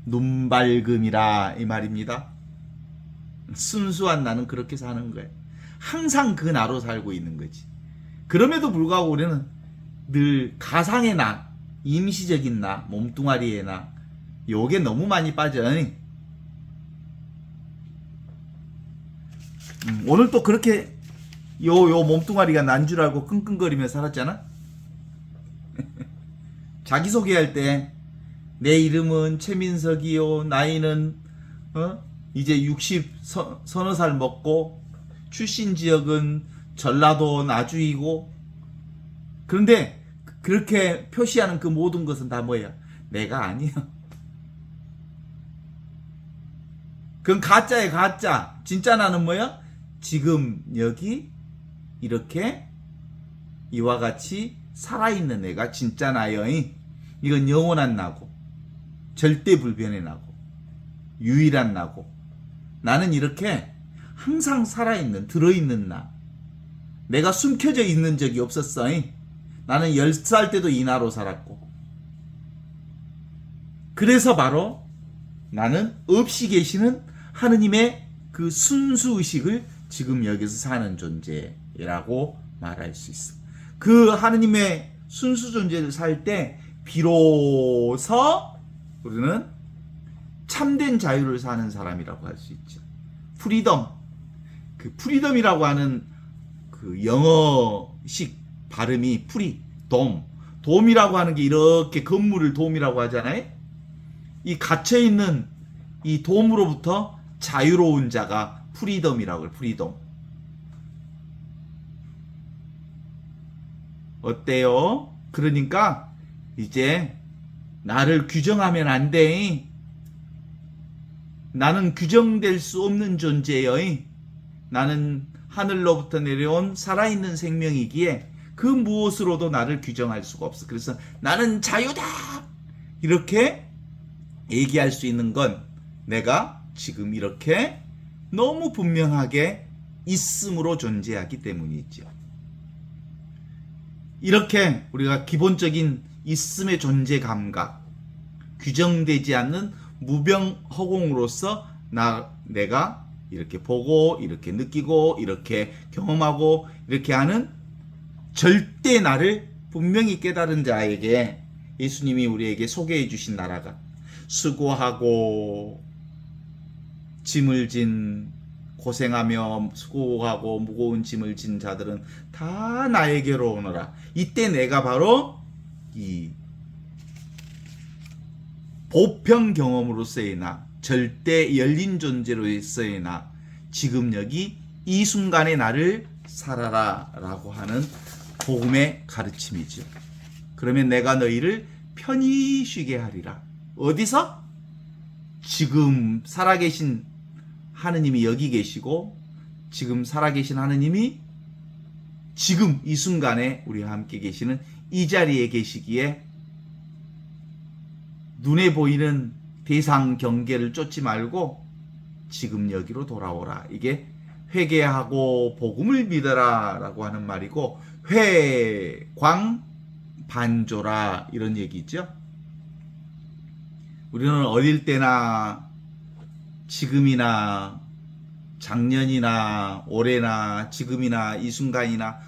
눈밝음이라 이 말입니다. 순수한 나는 그렇게 사는 거예요. 항상 그 나로 살고 있는 거지. 그럼에도 불구하고 우리는 늘 가상의 나, 임시적인 나, 몸뚱아리의 나, 요게 너무 많이 빠져. 오늘 또 그렇게 요 몸뚱아리가 난 줄 알고 끙끙거리며 살았잖아. 자기소개할 때 내 이름은 최민석이요, 나이는 이제 60 서너 살 먹고 출신 지역은 전라도 나주이고, 그런데 그렇게 표시하는 그 모든 것은 다 뭐야? 내가 아니야. 그건 가짜야, 가짜. 진짜 나는 뭐야? 지금 여기 이렇게 이와 같이 살아있는 애가 진짜 나요. 이건 영원한 나고 절대 불변의 나고 유일한 나고, 나는 이렇게 항상 살아있는, 들어있는 나. 내가 숨겨져 있는 적이 없었어. 나는 10살 때도 이 나로 살았고, 그래서 바로 나는 없이 계시는 하느님의 그 순수의식을 지금 여기서 사는 존재라고 말할 수 있어. 그 하느님의 순수 존재를 살 때 비로소 우리는 참된 자유를 사는 사람이라고 할 수 있죠. 프리덤. 그 프리덤이라고 하는 그 영어식 발음이 프리덤. 돔이라고 하는 게 이렇게 건물을 돔이라고 하잖아요. 이 갇혀있는 이 돔으로부터 자유로운 자가 프리덤이라고 해요. 프리덤. 어때요? 그러니까 이제 나를 규정하면 안 돼. 나는 규정될 수 없는 존재예요. 나는 하늘로부터 내려온 살아있는 생명이기에 그 무엇으로도 나를 규정할 수가 없어. 그래서 나는 자유다! 이렇게 얘기할 수 있는 건 내가 지금 이렇게 너무 분명하게 있음으로 존재하기 때문이죠. 이렇게 우리가 기본적인 있음의 존재 감각, 규정되지 않는 무병허공으로서 내가 이렇게 보고 이렇게 느끼고 이렇게 경험하고 이렇게 하는 절대 나를 분명히 깨달은 자에게 예수님이 우리에게 소개해 주신 나라가, 수고하고 짐을 진, 고생하며 수고하고 무거운 짐을 진 자들은 다 나에게로 오너라. 이때 내가 바로 이 보편 경험으로서의 나, 절대 열린 존재로서의 나, 지금 여기 이 순간의 나를 살아라 라고 하는 복음의 가르침이죠. 그러면 내가 너희를 편히 쉬게 하리라. 어디서? 지금 살아계신 하느님이 여기 계시고, 지금 살아계신 하느님이 지금 이 순간에 우리와 함께 계시는 이 자리에 계시기에 눈에 보이는 대상 경계를 쫓지 말고 지금 여기로 돌아오라. 이게 회개하고 복음을 믿어라 라고 하는 말이고, 회광반조라 이런 얘기죠. 우리는 어릴 때나 지금이나 작년이나 올해나 지금이나 이 순간이나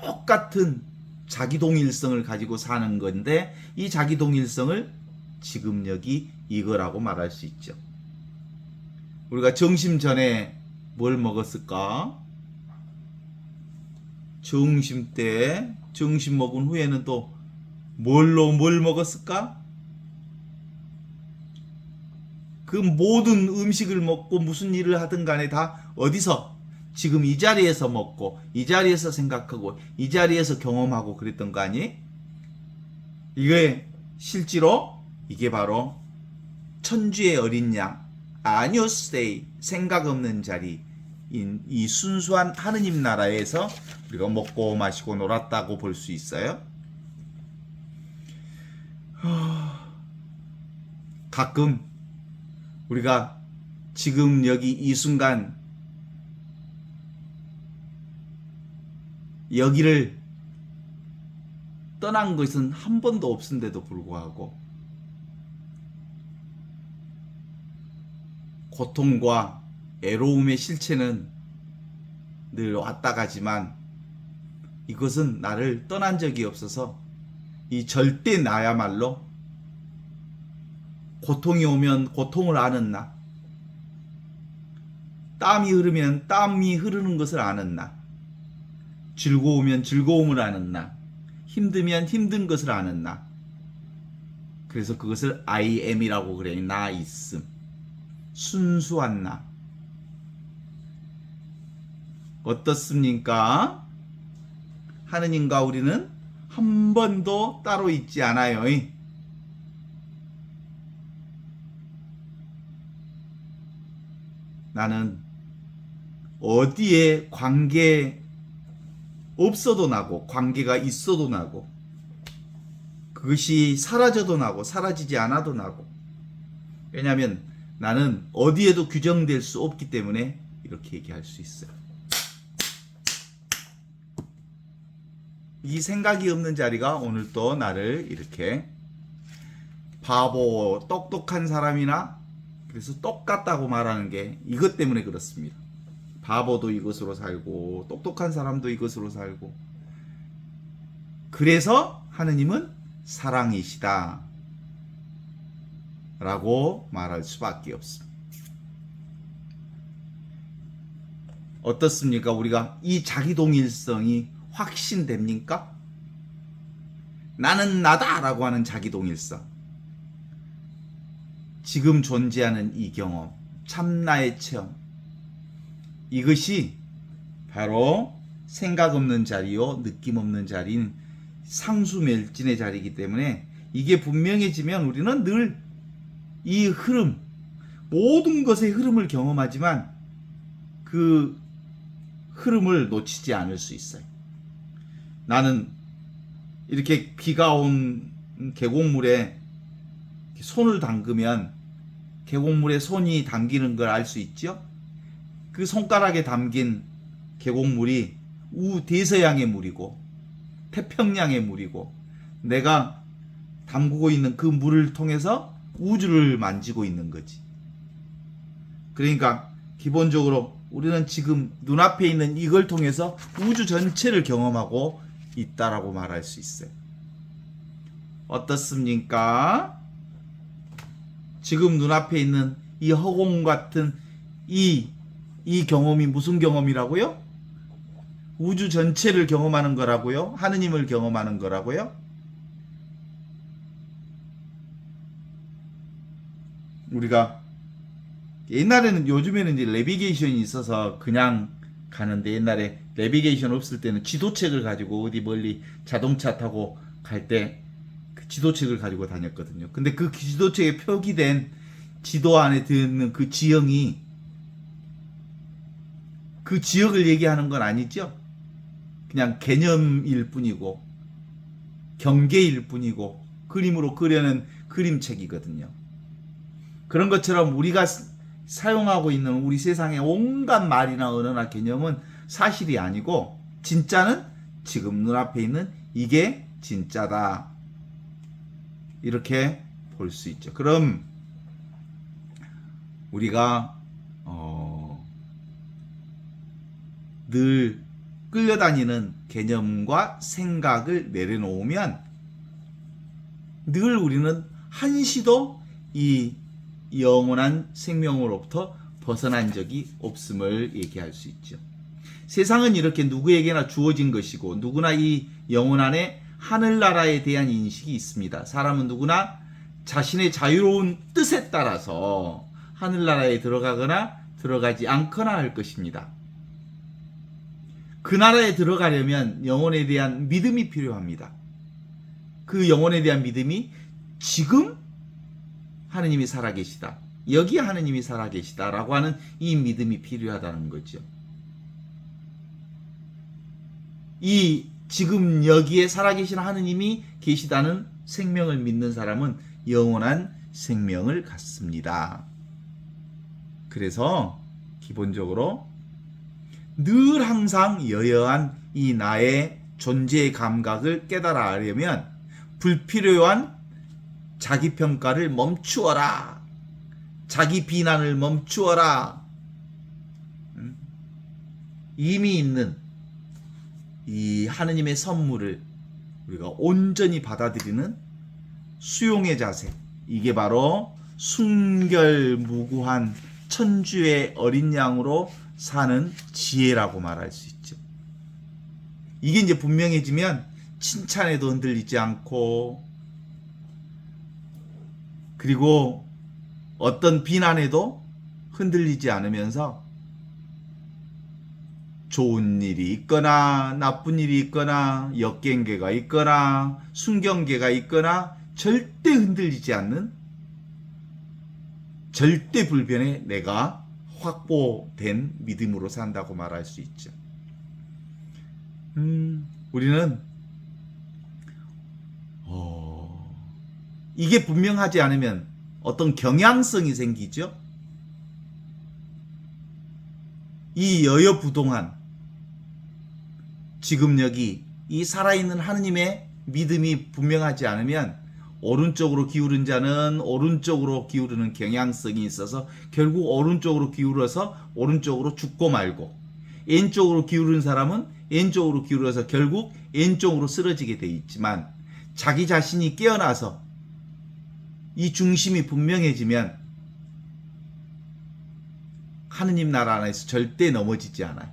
똑같은 자기 동일성을 가지고 사는 건데, 이 자기 동일성을 지금 여기 이거라고 말할 수 있죠. 우리가 점심 전에 뭘 먹었을까? 점심 때, 점심 먹은 후에는 또 뭘 먹었을까? 그 모든 음식을 먹고 무슨 일을 하든 간에 다 어디서? 지금 이 자리에서 먹고, 이 자리에서 생각하고, 이 자리에서 경험하고 그랬던 거 아니? 이게 실제로 이게 바로 천주의 어린 양, 아니오스데이, 생각 없는 자리인 이 순수한 하느님 나라에서 우리가 먹고 마시고 놀았다고 볼 수 있어요. 가끔 우리가 지금 여기 이 순간 여기를 떠난 것은 한 번도 없은데도 불구하고 고통과 애로움의 실체는 늘 왔다 가지만 이것은 나를 떠난 적이 없어서 이 절대 나야말로 고통이 오면 고통을 아는 나, 땀이 흐르면 땀이 흐르는 것을 아는 나, 즐거우면 즐거움을 아는 나, 힘들면 힘든 것을 아는 나. 그래서 그것을 I am이라고 그래. 나 있음. 순수한 나. 어떻습니까? 하느님과 우리는 한 번도 따로 있지 않아요. 나는 어디에 관계 없어도 나고 관계가 있어도 나고 그것이 사라져도 나고 사라지지 않아도 나고. 왜냐하면 나는 어디에도 규정될 수 없기 때문에 이렇게 얘기할 수 있어요. 이 생각이 없는 자리가 오늘 또 나를 이렇게 바보, 똑똑한 사람이나 그래서 똑같다고 말하는 게 이것 때문에 그렇습니다. 바보도 이것으로 살고 똑똑한 사람도 이것으로 살고. 그래서 하느님은 사랑이시다 라고 말할 수밖에 없습니다. 어떻습니까? 우리가 이 자기동일성이 확신됩니까? 나는 나다 라고 하는 자기동일성, 지금 존재하는 이 경험, 참나의 체험, 이것이 바로 생각 없는 자리요 느낌 없는 자리인 상수멸진의 자리이기 때문에 이게 분명해지면 우리는 늘 이 흐름, 모든 것의 흐름을 경험하지만 그 흐름을 놓치지 않을 수 있어요. 나는 이렇게 비가 온 계곡물에 손을 담그면 계곡물에 손이 담기는 걸 알 수 있죠? 그 손가락에 담긴 계곡물이 대서양의 물이고 태평양의 물이고 내가 담그고 있는 그 물을 통해서 우주를 만지고 있는 거지. 그러니까 기본적으로 우리는 지금 눈앞에 있는 이걸 통해서 우주 전체를 경험하고 있다라고 말할 수 있어요. 어떻습니까? 지금 눈앞에 있는 이 허공 같은 이 경험이 무슨 경험이라고요? 우주 전체를 경험하는 거라고요? 하느님을 경험하는 거라고요? 우리가 옛날에는, 요즘에는 이제 내비게이션이 있어서 그냥 가는데 옛날에 내비게이션 없을 때는 지도책을 가지고 어디 멀리 자동차 타고 갈 때 그 지도책을 가지고 다녔거든요. 근데 그 지도책에 표기된 지도 안에 드는 그 지형이 그 지역을 얘기하는 건 아니죠. 그냥 개념일 뿐이고 경계일 뿐이고 그림으로 그려낸 그림책이거든요. 그런 것처럼 우리가 사용하고 있는 우리 세상의 온갖 말이나 언어나 개념은 사실이 아니고 진짜는 지금 눈앞에 있는 이게 진짜다, 이렇게 볼 수 있죠. 그럼 우리가 늘 끌려다니는 개념과 생각을 내려놓으면 늘 우리는 한시도 이 영원한 생명으로부터 벗어난 적이 없음을 얘기할 수 있죠. 세상은 이렇게 누구에게나 주어진 것이고 누구나 이 영혼 안에 하늘나라에 대한 인식이 있습니다. 사람은 누구나 자신의 자유로운 뜻에 따라서 하늘나라에 들어가거나 들어가지 않거나 할 것입니다. 그 나라에 들어가려면 영혼에 대한 믿음이 필요합니다. 그 영혼에 대한 믿음이 지금 하느님이 살아계시다. 여기에 하느님이 살아계시다라고 하는 이 믿음이 필요하다는 거죠. 이 지금 여기에 살아계신 하느님이 계시다는 생명을 믿는 사람은 영원한 생명을 갖습니다. 그래서 기본적으로 늘 항상 여여한 이 나의 존재의 감각을 깨달아 하려면 불필요한 자기 평가를 멈추어라. 자기 비난을 멈추어라. 이미 있는 이 하느님의 선물을 우리가 온전히 받아들이는 수용의 자세. 이게 바로 순결무구한 천주의 어린 양으로 사는 지혜라고 말할 수 있죠. 이게 이제 분명해지면 칭찬에도 흔들리지 않고, 그리고 어떤 비난에도 흔들리지 않으면서 좋은 일이 있거나 나쁜 일이 있거나 역경계가 있거나 순경계가 있거나 절대 흔들리지 않는 절대 불변의 내가 확보된 믿음으로 산다고 말할 수 있죠. 우리는 이게 분명하지 않으면 어떤 경향성이 생기죠. 이 여여부동한 지금 여기 이 살아있는 하느님의 믿음이 분명하지 않으면 오른쪽으로 기울은 자는 오른쪽으로 기울이는 경향성이 있어서 결국 오른쪽으로 기울어서 오른쪽으로 죽고 말고, 왼쪽으로 기울은 사람은 왼쪽으로 기울어서 결국 왼쪽으로 쓰러지게 돼 있지만, 자기 자신이 깨어나서 이 중심이 분명해지면 하느님 나라 안에서 절대 넘어지지 않아요.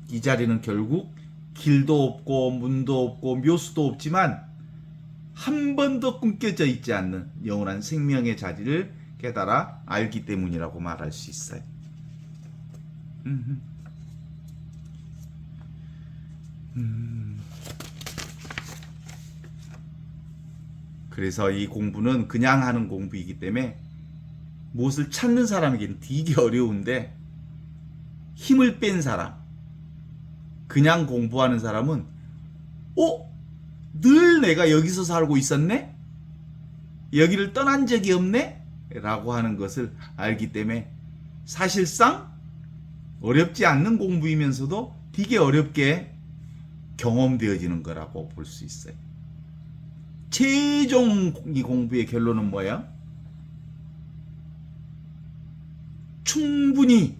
이 자리는 결국 길도 없고 문도 없고 묘수도 없지만 한 번도 끊겨져 있지 않는 영원한 생명의 자리를 깨달아 알기 때문이라고 말할 수 있어요. 그래서 이 공부는 그냥 하는 공부이기 때문에 무엇을 찾는 사람에게는 되게 어려운데, 힘을 뺀 사람, 그냥 공부하는 사람은 늘 내가 여기서 살고 있었네? 여기를 떠난 적이 없네? 라고 하는 것을 알기 때문에 사실상 어렵지 않는 공부이면서도 되게 어렵게 경험되어지는 거라고 볼 수 있어요. 최종 이 공부의 결론은 뭐야? 충분히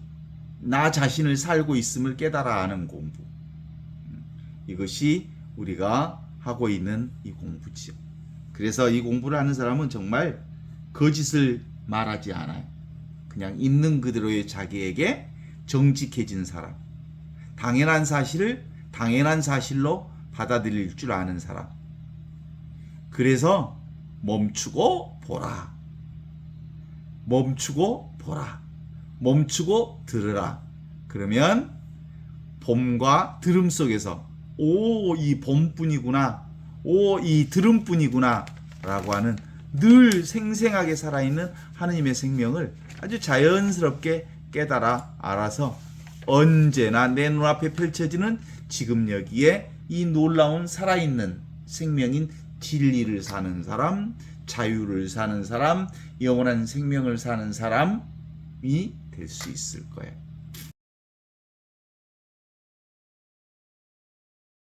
나 자신을 살고 있음을 깨달아 아는 공부. 이것이 우리가 하고 있는 이 공부지요. 그래서 이 공부를 하는 사람은 정말 거짓을 말하지 않아요. 그냥 있는 그대로의 자기에게 정직해진 사람, 당연한 사실을 당연한 사실로 받아들일 줄 아는 사람. 그래서 멈추고 보라, 멈추고 보라, 멈추고 들으라. 그러면 봄과 들음 속에서 이 봄뿐이구나, 이 들음뿐이구나 라고 하는 늘 생생하게 살아있는 하느님의 생명을 아주 자연스럽게 깨달아 알아서 언제나 내 눈앞에 펼쳐지는 지금 여기에 이 놀라운 살아있는 생명인 진리를 사는 사람, 자유를 사는 사람, 영원한 생명을 사는 사람이 될 수 있을 거예요.